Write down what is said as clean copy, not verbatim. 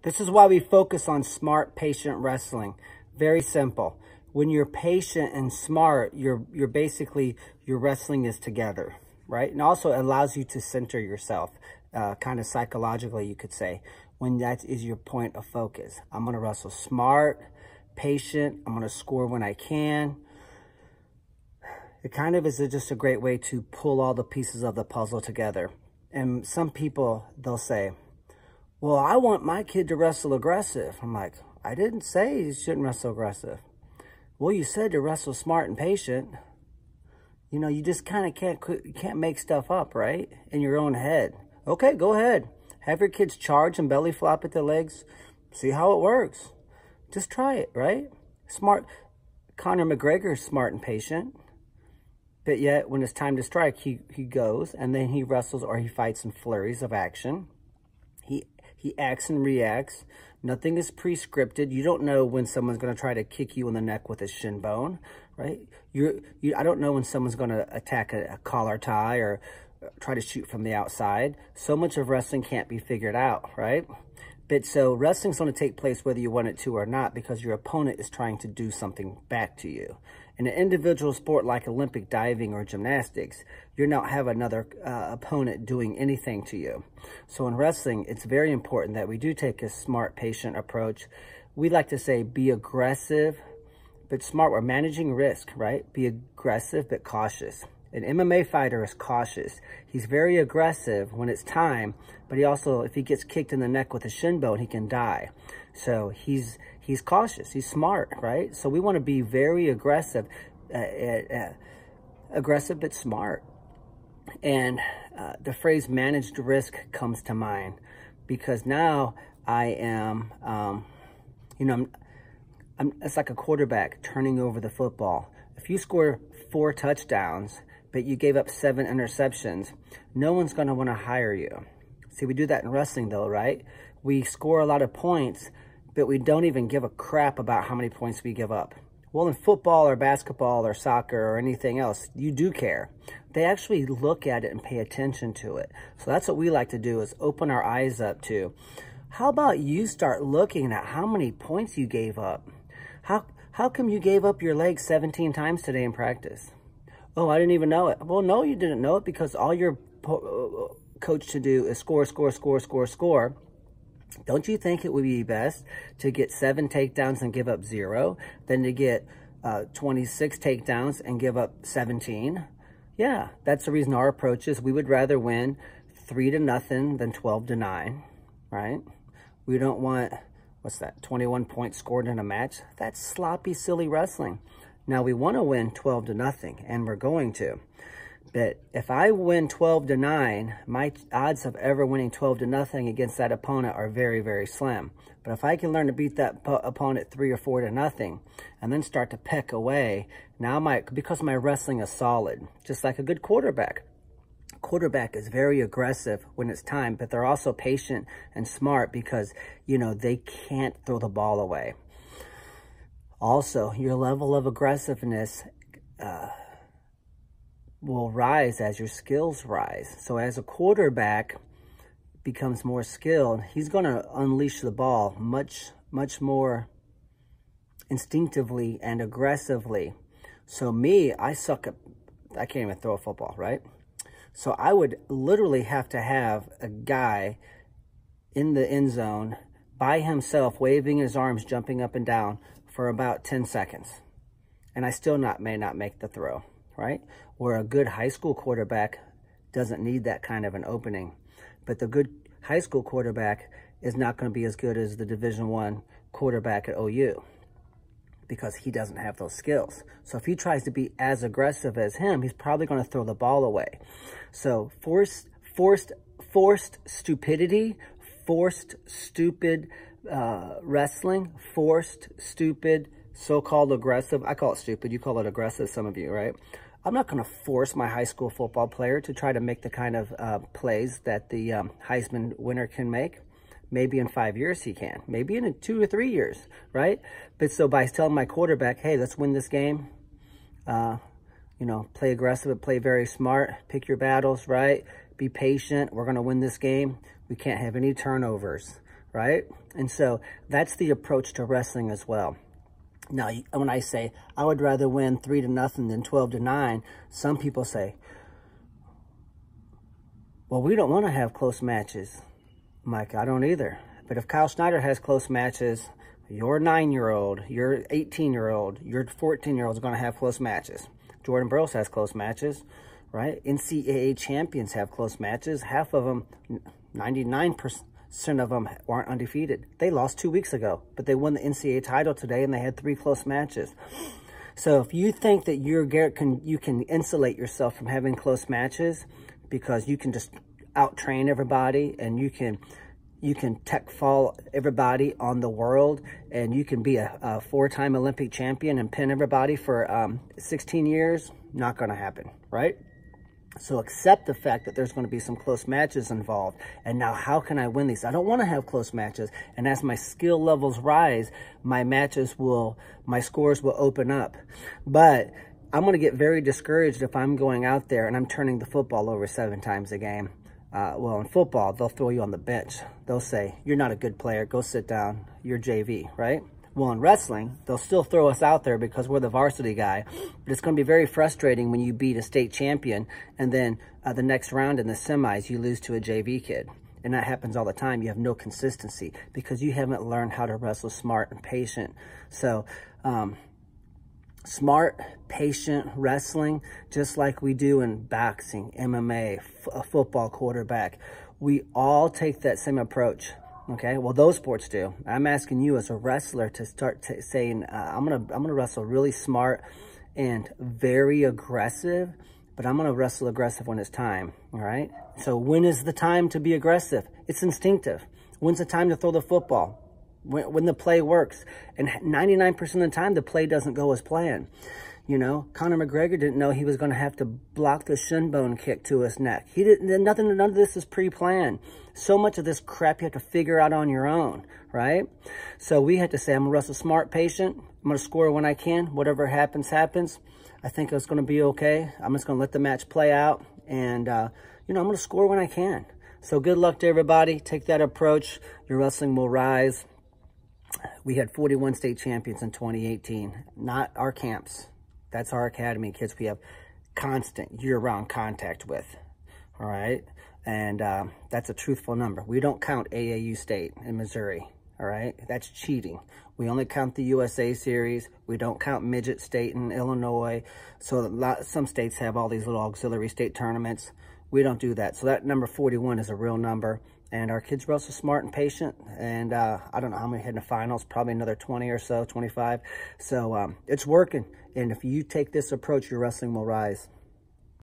This is why we focus on smart, patient wrestling. Very simple. When you're patient and smart, you're basically, your wrestling is together, right? And also it allows you to center yourself, kind of psychologically, you could say, when that is your point of focus. I'm going to wrestle smart, patient. I'm going to score when I can. It kind of is just a great way to pull all the pieces of the puzzle together. And some people, they'll say, well, I want my kid to wrestle aggressive. I'm like, I didn't say you shouldn't wrestle aggressive. Well, you said to wrestle smart and patient. You know, you just kind of can't make stuff up, right? In your own head. Okay, go ahead. Have your kids charge and belly flop at the legs. See how it works. Just try it, right? Smart. Conor McGregor is smart and patient. But yet, when it's time to strike, he goes, and then he wrestles or he fights in flurries of action. He acts and reacts. Nothing is pre-scripted. You don't know when someone's going to try to kick you in the neck with a shin bone, right? I don't know when someone's going to attack a collar tie or try to shoot from the outside. So much of wrestling can't be figured out, right? But so wrestling's going to take place whether you want it to or not, because your opponent is trying to do something back to you. In an individual sport like Olympic diving or gymnastics, you don't have another opponent doing anything to you. So in wrestling, it's very important that we do take a smart, patient approach. We like to say be aggressive, but smart. We're managing risk, right? Be aggressive, but cautious. An MMA fighter is cautious. He's very aggressive when it's time, but he also, if he gets kicked in the neck with a shin bone, he can die. So he's cautious. He's smart, right? So we want to be very aggressive, aggressive but smart. And the phrase managed risk comes to mind, because now I am, it's like a quarterback turning over the football. If you score 4 touchdowns, but you gave up 7 interceptions, no one's going to want to hire you. See, we do that in wrestling though, right? We score a lot of points, but we don't even give a crap about how many points we give up. Well, in football or basketball or soccer or anything else, you do care. They actually look at it and pay attention to it. So that's what we like to do, is open our eyes up to. How about you start looking at how many points you gave up? How come you gave up your leg 17 times today in practice? Oh, I didn't even know it. Well, no, you didn't know it, because all you're coached to do is score, score, score, score, score. Don't you think it would be best to get 7 takedowns and give up 0 than to get 26 takedowns and give up 17? Yeah, that's the reason our approach is we would rather win 3-0 than 12-9, right? We don't want, 21 points scored in a match? That's sloppy, silly wrestling. Now, we want to win 12-0, and we're going to. But if I win 12-9, my odds of ever winning 12-0 against that opponent are very, very slim. But if I can learn to beat that opponent 3 or 4-0, and then start to peck away, now because my wrestling is solid, just like a good quarterback. Quarterback is very aggressive when it's time, but they're also patient and smart because, they can't throw the ball away. Also, your level of aggressiveness will rise as your skills rise. So as a quarterback becomes more skilled, he's going to unleash the ball much, much more instinctively and aggressively. So me, I can't even throw a football, right? So I would literally have to have a guy in the end zone by himself, waving his arms, jumping up and down for about 10 seconds. And I still may not make the throw, right? Where a good high school quarterback doesn't need that kind of an opening. But the good high school quarterback is not going to be as good as the Division I quarterback at OU, because he doesn't have those skills. So if he tries to be as aggressive as him, he's probably going to throw the ball away. So forced stupidity, forced stupid wrestling, forced stupid so-called aggressive. I call it stupid. You call it aggressive, some of you, right? I'm not going to force my high school football player to try to make the kind of plays that the Heisman winner can make. Maybe in 5 years he can. Maybe in 2 or 3 years, right? But so by telling my quarterback, hey, let's win this game, play aggressive, but play very smart, pick your battles, right? Be patient. We're going to win this game. We can't have any turnovers, right? And so that's the approach to wrestling as well. Now, when I say I would rather win 3-0 than 12-9, some people say, well, we don't want to have close matches. Mike, I don't either. But if Kyle Snyder has close matches, your 9-year-old, your 18-year-old, your 14-year-old is going to have close matches. Jordan Burroughs has close matches, right? NCAA champions have close matches. Half of them, 99% of them aren't undefeated. They lost 2 weeks ago, but they won the NCAA title today and they had 3 close matches. So if you think that you can insulate yourself from having close matches because you can just out-train everybody and you can tech fall everybody on the world and you can be a 4-time Olympic champion and pin everybody for 16 years, not going to happen, right? So accept the fact that there's going to be some close matches involved. And now how can I win these? I don't want to have close matches. And as my skill levels rise, my scores will open up. But I'm going to get very discouraged if I'm going out there and I'm turning the football over 7 times a game. Well, in football, they'll throw you on the bench. They'll say, you're not a good player. Go sit down. You're JV, right? Well, in wrestling, they'll still throw us out there because we're the varsity guy. But it's going to be very frustrating when you beat a state champion and then the next round in the semis, you lose to a JV kid. And that happens all the time. You have no consistency because you haven't learned how to wrestle smart and patient. So, smart, patient wrestling, just like we do in boxing, MMA, a football quarterback. We all take that same approach. Okay, well, those sports do. I'm asking you as a wrestler to start saying, I'm gonna wrestle really smart and very aggressive, but I'm gonna wrestle aggressive when it's time. All right. So when is the time to be aggressive? It's instinctive. When's the time to throw the football? When the play works. And 99% of the time, the play doesn't go as planned. You know, Conor McGregor didn't know he was going to have to block the shin bone kick to his neck. None of this is pre-planned. So much of this crap you have to figure out on your own, right? So we had to say, I'm going to wrestle smart, patient. I'm going to score when I can. Whatever happens, happens. I think it's going to be okay. I'm just going to let the match play out. And, you know, I'm going to score when I can. So good luck to everybody. Take that approach. Your wrestling will rise. We had 41 state champions in 2018. Not our camps. That's our academy kids we have constant year-round contact with, all right? And that's a truthful number. We don't count AAU state in Missouri, all right? That's cheating. We only count the USA series. We don't count midget state in Illinois. So some states have all these little auxiliary state tournaments. We don't do that. So that number 41 is a real number. And our kids wrestle smart and patient. And I don't know how many hit in the finals, probably another 20 or so, 25. So it's working. And if you take this approach, your wrestling will rise.